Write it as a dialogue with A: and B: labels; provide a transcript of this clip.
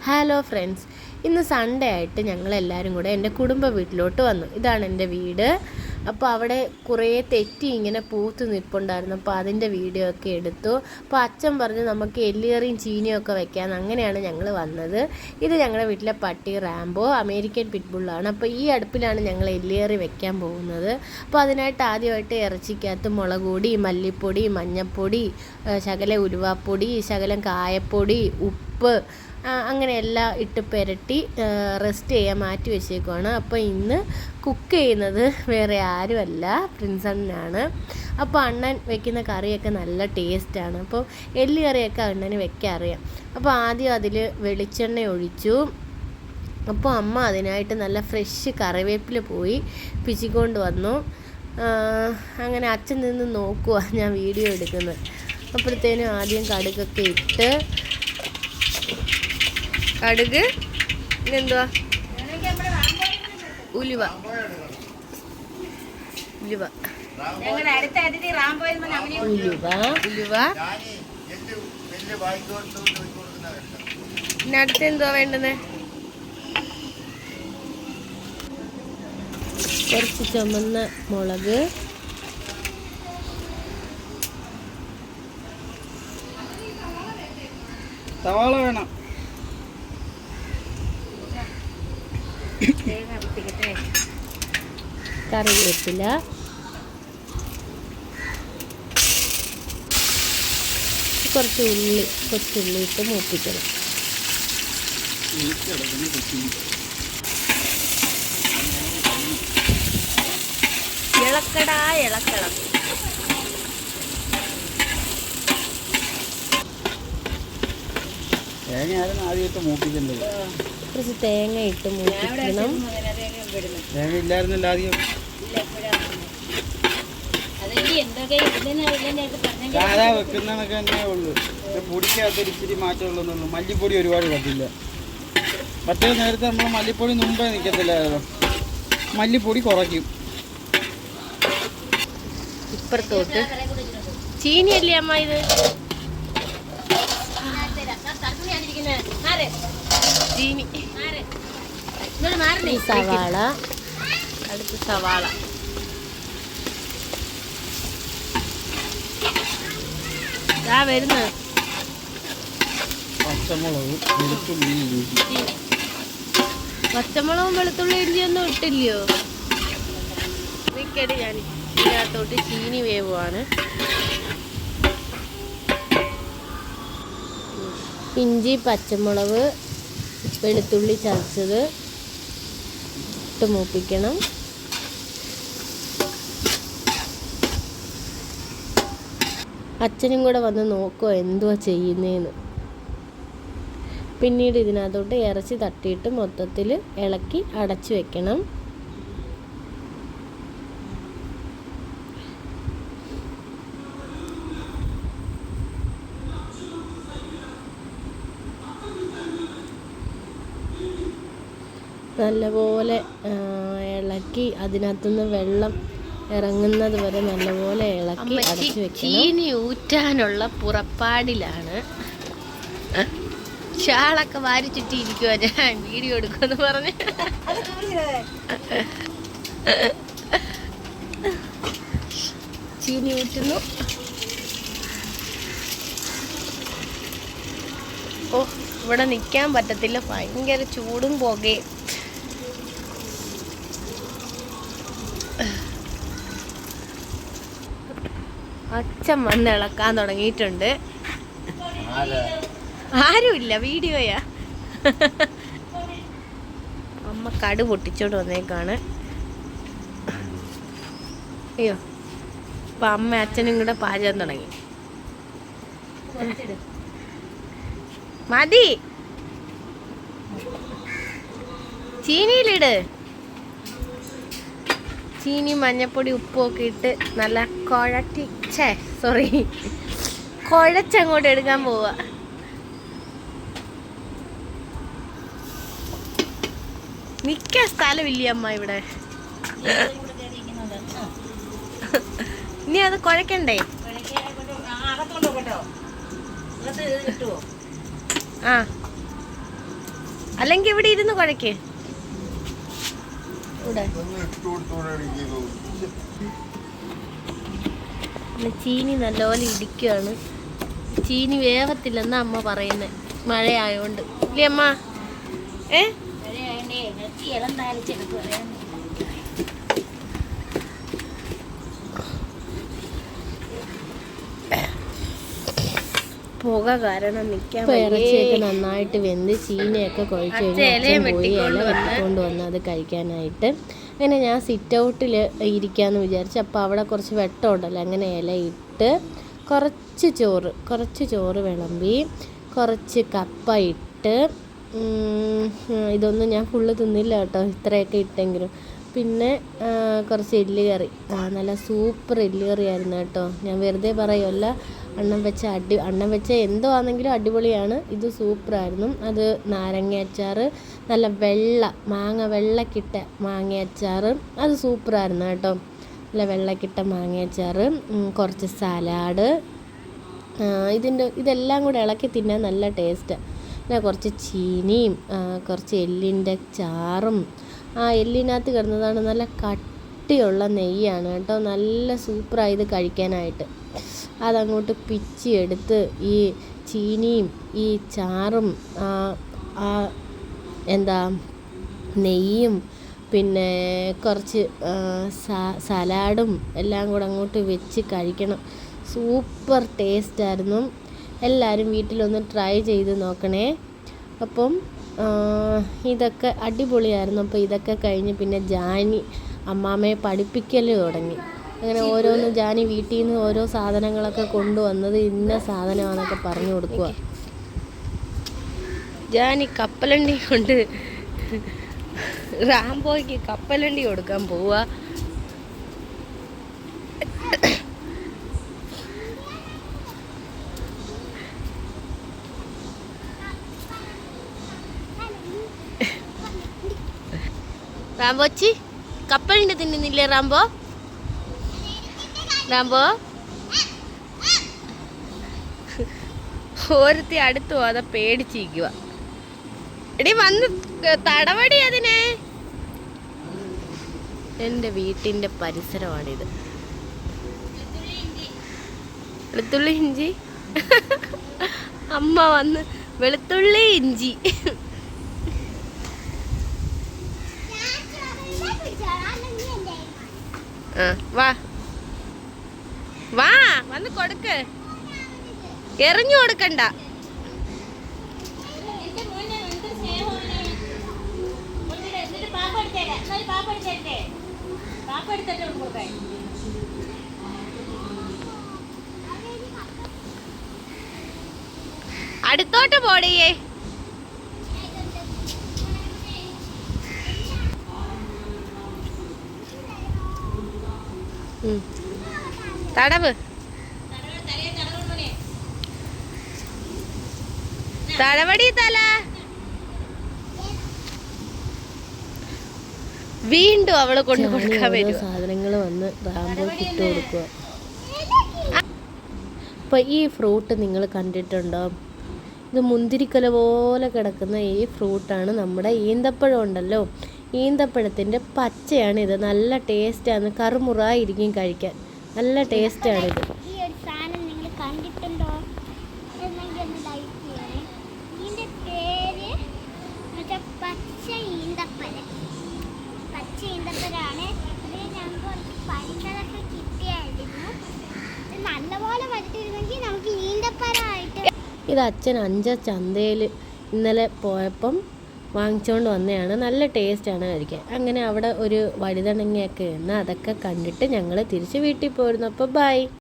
A: Hello friends, ഇന്ന് Sunday ആയിട്ട് ഞങ്ങളെല്ലാവരും കൂടെ എൻ്റെ കുടുംബ വീട്ടിലോട്ട് വന്നു. ഇതാണ് എൻ്റെ വീട്. അപ്പോൾ അവിടെ കുറേ തെറ്റി ഇങ്ങനെ പൂത്ത് നിൽപ്പുണ്ടായിരുന്നു. അപ്പോൾ അതിൻ്റെ വീഡിയോ ഒക്കെ എടുത്തു. അപ്പോൾ അച്ഛൻ പറഞ്ഞു നമുക്ക് എല്ലുകറിയും ചീനിയും ഒക്കെ വെക്കാൻ. അങ്ങനെയാണ് ഞങ്ങൾ വന്നത്. ഇത് ഞങ്ങളുടെ വീട്ടിലെ പട്ടി റാംബോ, അമേരിക്കൻ പിറ്റ്ബുള്ളാണ്. അപ്പോൾ ഈ അടുപ്പിലാണ് ഞങ്ങൾ എല്ലുകറി വെക്കാൻ പോകുന്നത്. അപ്പോൾ അതിനായിട്ട് ആദ്യമായിട്ട് ഇറച്ചിക്കകത്ത് മുളക് പൊടി, മല്ലിപ്പൊടി, മഞ്ഞൾപ്പൊടി, ശകലം ഉലുവാപ്പൊടി, ശകലം കായപ്പൊടി, ഉപ്പ്, അങ്ങനെ എല്ലാം ഇട്ട് പുരട്ടി റെസ്റ്റ് ചെയ്യാൻ മാറ്റി വെച്ചേക്കുവാണ്. അപ്പോൾ ഇന്ന് കുക്ക് ചെയ്യുന്നത് വേറെ ആരുമല്ല, പ്രിൻസണ്ണനാണ്. അപ്പോൾ അണ്ണൻ വെക്കുന്ന കറിയൊക്കെ നല്ല ടേസ്റ്റാണ്. അപ്പോൾ എല്ല് കറിയൊക്കെ അണ്ണന് വെക്കാൻ അറിയാം. അപ്പോൾ ആദ്യം അതിൽ വെളിച്ചെണ്ണ ഒഴിച്ചു. അപ്പോൾ അമ്മ അതിനായിട്ട് നല്ല ഫ്രഷ് കറിവേപ്പില പോയി പിച്ചിക്കൊണ്ട് വന്നു. അങ്ങനെ അച്ഛൻ നിന്ന് നോക്കുക ഞാൻ വീഡിയോ എടുക്കുന്നത്. അപ്പോഴത്തേനും ആദ്യം കടുകൊക്കെ ഇട്ട്, കടുക്, പിന്നെന്തുവാ, ഉലുവ, ഉലുവ, ഉലുവ. പിന്നെ അടുത്തെന്തുവാ വേണ്ടത്? കുറച്ച് ചുമന്ന മുളക്,
B: സവാള വേണം,
A: കറിവേപ്പില, കുറച്ച് ഉള്ളി, കൊച്ചുള്ളി ഇട്ട് മൂപ്പിക്കണം. ഇളക്കടാ ഇളക്കണം.
B: തേങ്ങ ആദ്യമായിട്ട് മൂപ്പിക്കണ്ടേ?
A: കുറച്ച് തേങ്ങ ഇട്ട് മൂപ്പിക്കണം.
B: തേങ്ങ ഇല്ലായിരുന്നല്ലോ ആദ്യം. സാധാ വെക്കുന്നതൊക്കെ തന്നെ ഉള്ളു. പൊടിക്കകത്തൊരു ഇച്ചിരി മാറ്റമുള്ളൂ. മല്ലിപ്പൊടി ഒരുപാട് കത്തില്ല. മറ്റേ നേരത്തെ നമ്മൾ മല്ലിപ്പൊടി മുമ്പേ നിൽക്കത്തില്ലായിരുന്നു. മല്ലിപ്പൊടി കുറയ്ക്കും.
A: ഇപ്പുറത്തോട്ട് ചീനിയല്ലേ അമ്മ ഇത്? ചീനി. സവാള, അടുത്ത് സവാള, വരുന്നത്
B: പച്ചമുളകും വെളുത്തുള്ളി, ഇഞ്ചി.
A: പച്ചമുളകും വെളുത്തുള്ളി ഇഞ്ചിയൊന്നും ഇട്ടില്ലയോ? നിക്കടി, ഞാൻ ഇതിനകത്തോട്ട് ചീനി വേവുവാണ്. ഇഞ്ചി, പച്ചമുളക്, വെളുത്തുള്ളി ചതച്ചത് ഇട്ട് മൂപ്പിക്കണം. അച്ഛനും കൂടെ വന്ന് നോക്കുമോ എന്തുവാ ചെയ്യുന്നതെന്ന്. പിന്നീട് ഇതിനകത്തോട്ട് ഇറച്ചി തട്ടിയിട്ട് മൊത്തത്തിൽ ഇളക്കി അടച്ചു വെക്കണം. നല്ലപോലെ ഇളക്കി അതിനകത്തുനിന്ന് വെള്ളം ഇറങ്ങുന്നത് വരെ നല്ലപോലെ ഇളക്കി അടച്ചു വെക്കണം. ചീനി ഊറ്റാനുള്ള പുറപ്പാടിലാണ്. ഷാളൊക്കെ വാരി ചുറ്റി ഇരിക്കുവാ. ഞാൻ വീഡിയോ എടുക്കുമെന്ന് പറഞ്ഞ് ചീനി ഊറ്റുന്നു. ഓ, ഇവിടെ നിൽക്കാൻ പറ്റത്തില്ല, ഭയങ്കര ചൂടും പുകയും. അച്ഛൻ വന്ന് ഇളക്കാൻ തുടങ്ങിയിട്ടുണ്ട്. ആരുമില്ല, വീഡിയോയാ. അമ്മ കടു പൊട്ടിച്ചോണ്ട് വന്നേക്കാണ്. അയ്യോ, അപ്പൊ അമ്മ അച്ഛനും കൂടെ പാചകം തുടങ്ങി. മതി, ചീനിയിലിട്. ചീനി, മഞ്ഞപ്പൊടി, ഉപ്പൊക്കെ ഇട്ട് നല്ല കുഴച്ചങ്ങോട്ട് എടുക്കാൻ പോവാ. നിൽക്കാൻ സ്ഥലമില്ല അമ്മ ഇവിടെ. ഇനി അത് കുഴക്കണ്ടേ?
C: ആ
A: അല്ലെങ്കിൽ ഇവിടെ ഇരുന്ന് കുഴക്ക്. ഇവിടെ ചീനി നല്ലപോലെ ഇടിക്കുകയാണ്. ചീനി വേവത്തില്ലെന്നാ അമ്മ പറയുന്നത്, മഴയായോണ്ട്. ഇല്ലേ അമ്മ? പുക കാരണം നിൽക്കാൻ ഇറച്ചിയൊക്കെ നന്നായിട്ട് വെന്ത് ചീനയൊക്കെ കുഴച്ച് കഴിഞ്ഞ് പോയി ഇല വെട്ടിക്കൊണ്ട് വന്ന് അത് കഴിക്കാനായിട്ട്. അങ്ങനെ ഞാൻ സിറ്റ് ഔട്ടിൽ ഇരിക്കാമെന്ന് വിചാരിച്ചു. അപ്പോൾ അവിടെ കുറച്ച് വെട്ടം ഉണ്ടല്ലോ, അങ്ങനെ ഇല ഇട്ട് കുറച്ച് ചോറ് വിളമ്പി, കുറച്ച് കപ്പ ഇട്ട്. ഇതൊന്നും ഞാൻ ഫുള്ള് തിന്നില്ല കേട്ടോ, ഇത്രയൊക്കെ ഇട്ടെങ്കിലും. പിന്നെ കുറച്ച് എല്ലുകറി, നല്ല സൂപ്പർ എല്ലുകറി ആയിരുന്നു കേട്ടോ. ഞാൻ വെറുതെ പറയുമല്ല, അണ്ണം വെച്ച എന്തോ ആണെങ്കിലും അടിപൊളിയാണ്. ഇത് സൂപ്പറായിരുന്നു. അത് നാരങ്ങ അച്ചാർ, നല്ല വെള്ളക്കിട്ട മാങ്ങ അച്ചാർ, അത് സൂപ്പറായിരുന്നു കേട്ടോ. നല്ല വെള്ളക്കിട്ട മാങ്ങ അച്ചാർ, കുറച്ച് സലാഡ്. ഇതെല്ലാം കൂടെ ഇളക്കി തിന്നാൻ നല്ല ടേസ്റ്റാണ്. പിന്നെ കുറച്ച് ചീനിയും കുറച്ച് എല്ലിൻ്റെ ചാറും. എല്ലിനകത്ത് കിടന്നതാണ്, നല്ല കട്ടിയുള്ള നെയ്യാണ് കേട്ടോ. നല്ല സൂപ്പറായി ഇത് കഴിക്കാനായിട്ട്. അതങ്ങോട്ട് പിച്ചിയെടുത്ത് ഈ ചീനിയും ഈ ചാറും നെയ്യും പിന്നെ കുറച്ച് സലാഡും എല്ലാം കൂടെ അങ്ങോട്ട് വെച്ച് കഴിക്കണം. സൂപ്പർ ടേസ്റ്റായിരുന്നു. എല്ലാവരും വീട്ടിലൊന്ന് ട്രൈ ചെയ്ത് നോക്കണേ. അപ്പം ഇതൊക്കെ അടിപൊളിയായിരുന്നു. അപ്പോൾ ഇതൊക്കെ കഴിഞ്ഞ് പിന്നെ ജാനി അമ്മാമ്മയെ പഠിപ്പിക്കൽ തുടങ്ങി. അങ്ങനെ ഓരോന്ന് ജാനി വീട്ടിൽ നിന്ന് ഓരോ സാധനങ്ങളൊക്കെ കൊണ്ടുവന്നത് ഇന്ന സാധനമാണെന്നൊക്കെ പറഞ്ഞു കൊടുക്കുക. ജാനി കപ്പലണ്ടി കൊണ്ട് റാംബോയ്ക്ക് കപ്പലണ്ടി കൊടുക്കാൻ പോവുക. റാംബോച്ചി കപ്പലണ്ടി തിന്നുന്നില്ലേ? റാംബോ ഓരത്തി അടുത്ത് പോകാതെ പേടിച്ചിരിക്കുക. എടി വന്ന് തടവടി അതിനെ. എൻ്റെ വീട്ടിൻ്റെ പരിസരമാണിത്. വെളുത്തുള്ളി ഇഞ്ചി അമ്മ വന്ന് വെളുത്തുള്ളി ഇഞ്ചി. വാ വന്ന് കൊടുക്ക്, എറിഞ്ഞു കൊടുക്കണ്ട. അടുത്തോട്ട് പോടിയേ. തടവ് തടവടി തല. വീണ്ടും അവള് കൊണ്ട് കൊടുക്കാൻ വരും സാധനങ്ങൾ വന്ന് റാംബോയ്ക്ക് ഇട്ട് കൊടുക്കുക. അപ്പോൾ ഈ ഫ്രൂട്ട് നിങ്ങൾ കണ്ടിട്ടുണ്ടോ? ഇത് മുന്തിരിക്കല പോലെ കിടക്കുന്ന ഈ ഫ്രൂട്ടാണ് നമ്മുടെ ഈന്തപ്പഴം ഉണ്ടല്ലോ. ഈന്തപ്പഴത്തിൻ്റെ പച്ചയാണിത്. നല്ല ടേസ്റ്റാണ്, കറുമുറായിരിക്കും കഴിക്കാൻ. നല്ല ടേസ്റ്റാണിത്.
C: ഈ ഒരു സാധനം നിങ്ങൾ കണ്ടിട്ടുണ്ടോ? ഇതിൻ്റെ പേര് പച്ച ഈന്തപ്പഴമാണ്. ഇത് ഞങ്ങൾക്ക് കുറച്ച് പൈസകളൊക്കെ കിട്ടിയായിരുന്നു. നല്ലപോലെ വരുത്തിയിരുന്നെങ്കിൽ നമുക്ക് ഈന്തപ്പഴമായിട്ട്.
A: ഇത് അച്ഛൻ 5 ചന്തയിൽ ഇന്നലെ പോയപ്പം വാങ്ങിച്ചുകൊണ്ട് വന്നതാണ്. നല്ല ടേസ്റ്റാണ് കഴിക്കാൻ. അങ്ങനെ അവിടെ ഒരു വഴുതനങ്ങയൊക്കെ ഉണ്ട്, അതൊക്കെ കണ്ടിട്ട് ഞങ്ങൾ തിരിച്ച് വീട്ടിൽ പോയിരുന്നു. അപ്പോൾ ബൈ.